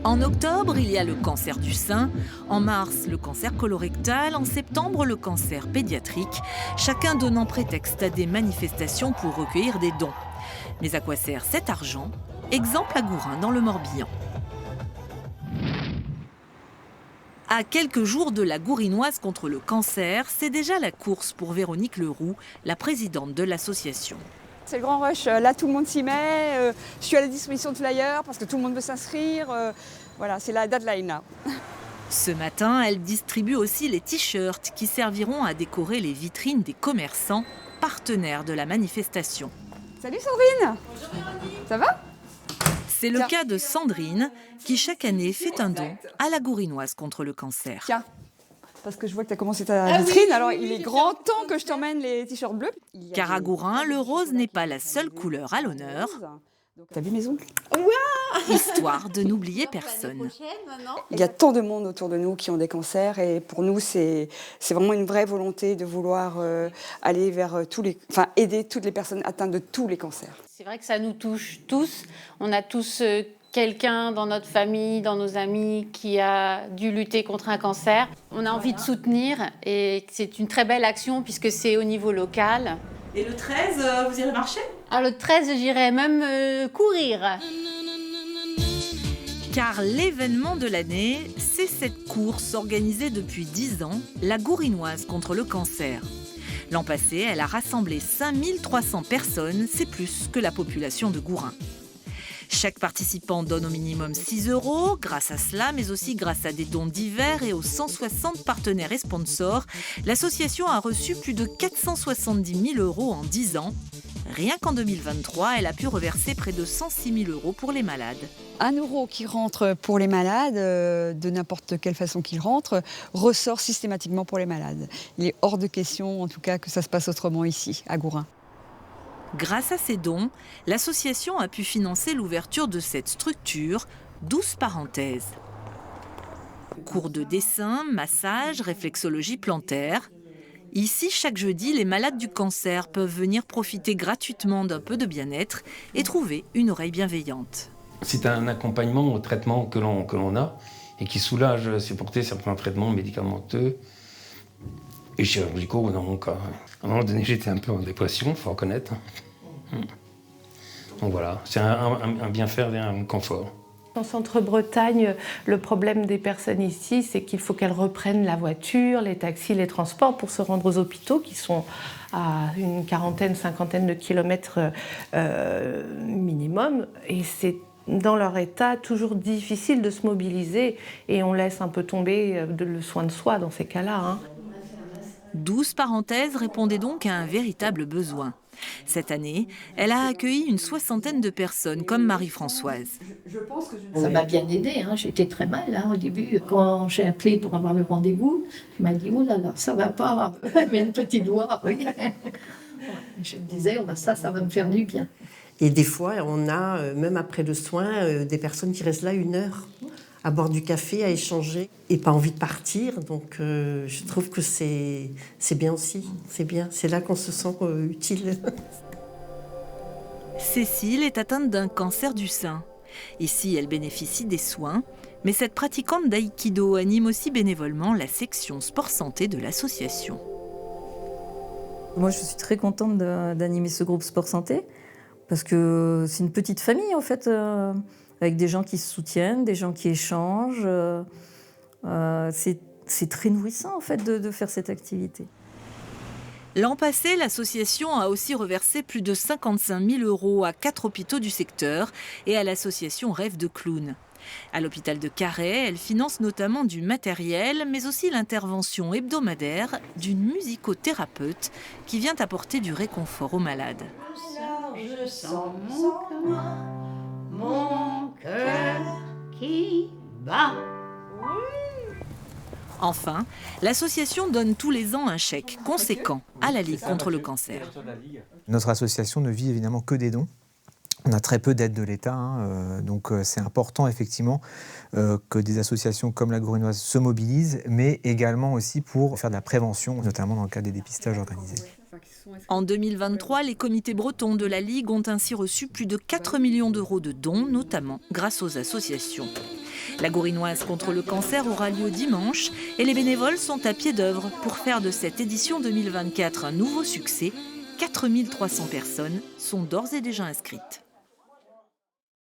En octobre, il y a le cancer du sein, en mars, le cancer colorectal, en septembre, le cancer pédiatrique, chacun donnant prétexte à des manifestations pour recueillir des dons. Mais à quoi sert cet argent? Exemple à Gourin, dans le Morbihan. À quelques jours de la Gourinoise contre le cancer, c'est déjà la course pour Véronique Leroux, la présidente de l'association. C'est le grand rush, là tout le monde s'y met, je suis à la distribution de flyers parce que tout le monde veut s'inscrire, voilà, c'est la deadline là. Ce matin, elle distribue aussi les t-shirts qui serviront à décorer les vitrines des commerçants, partenaires de la manifestation. Salut Sandrine. Bonjour Véronique. Ça va? C'est le cas de Sandrine, qui chaque année fait un don à la Gourinoise contre le cancer. Tiens, parce que je vois que tu as commencé ta vitrine, alors il est grand temps que je t'emmène les t-shirts bleus. Car à Gourin, le rose n'est pas la seule couleur à l'honneur. T'as vu mes ongles? Histoire de n'oublier personne. Il y a tant de monde autour de nous qui ont des cancers et pour nous c'est vraiment une vraie volonté de vouloir aller vers aider toutes les personnes atteintes de tous les cancers. C'est vrai que ça nous touche tous. On a tous quelqu'un dans notre famille, dans nos amis qui a dû lutter contre un cancer. On a envie de soutenir et c'est une très belle action puisque c'est au niveau local. Et le 13, vous irez marcher? Le 13, j'irai même courir. Car l'événement de l'année, c'est cette course organisée depuis 10 ans, la Gourinoise contre le cancer. L'an passé, elle a rassemblé 5300 personnes, c'est plus que la population de Gourin. Chaque participant donne au minimum 6 €, grâce à cela, mais aussi grâce à des dons divers et aux 160 partenaires et sponsors, l'association a reçu plus de 470 000 € en 10 ans. Rien qu'en 2023, elle a pu reverser près de 106 000 € pour les malades. 1 euro qui rentre pour les malades, de n'importe quelle façon qu'il rentre, ressort systématiquement pour les malades. Il est hors de question, en tout cas, que ça se passe autrement ici, à Gourin. Grâce à ces dons, l'association a pu financer l'ouverture de cette structure, 12 parenthèses. Cours de dessin, massage, réflexologie plantaire. Ici, chaque jeudi, les malades du cancer peuvent venir profiter gratuitement d'un peu de bien-être et trouver une oreille bienveillante. C'est un accompagnement au traitement que l'on a et qui soulage, supporter certains traitements médicamenteux et chirurgicaux dans mon cas. À un moment donné, j'étais un peu en dépression, il faut reconnaître. Donc voilà, c'est un bien-faire et un confort. En Centre-Bretagne, le problème des personnes ici, c'est qu'il faut qu'elles reprennent la voiture, les taxis, les transports pour se rendre aux hôpitaux qui sont à une quarantaine, cinquantaine de kilomètres minimum. Et c'est dans leur état toujours difficile de se mobiliser et on laisse un peu tomber le soin de soi dans ces cas-là. 12 parenthèses répondaient donc à un véritable besoin. Cette année, elle a accueilli une soixantaine de personnes comme Marie-Françoise. Ça m'a bien aidée, j'étais très mal au début. Quand j'ai appelé pour avoir le rendez-vous, je m'a dit « Oh là là, ça va pas, mais un petit doigt. » Je me disais « Ça va me faire du bien. » Et des fois, on a, même après le soin, des personnes qui restent là 1 heure à boire du café, à échanger et pas envie de partir. Donc je trouve que c'est bien aussi, c'est bien. C'est là qu'on se sent utile. Cécile est atteinte d'un cancer du sein. Ici, elle bénéficie des soins, mais cette pratiquante d'aïkido anime aussi bénévolement la section sport-santé de l'association. Moi, je suis très contente d'animer ce groupe sport-santé parce que c'est une petite famille en fait. Avec des gens qui se soutiennent, des gens qui échangent. C'est très nourrissant en fait de faire cette activité. L'an passé, l'association a aussi reversé plus de 55 000 € à 4 hôpitaux du secteur et à l'association Rêve de Clown. À l'hôpital de Carhaix, elle finance notamment du matériel, mais aussi l'intervention hebdomadaire d'une musicothérapeute qui vient apporter du réconfort aux malades. Alors je sens mon cœur qui bat. Enfin, l'association donne tous les ans un chèque conséquent à la Ligue contre le cancer. Notre association ne vit évidemment que des dons. On a très peu d'aide de l'État, donc c'est important effectivement que des associations comme la Gourinoise se mobilisent, mais également aussi pour faire de la prévention, notamment dans le cadre des dépistages organisés. En 2023, les comités bretons de la Ligue ont ainsi reçu plus de 4 millions € de dons, notamment grâce aux associations. La Gourinoise contre le cancer aura lieu dimanche et les bénévoles sont à pied d'œuvre pour faire de cette édition 2024 un nouveau succès. 4300 personnes sont d'ores et déjà inscrites.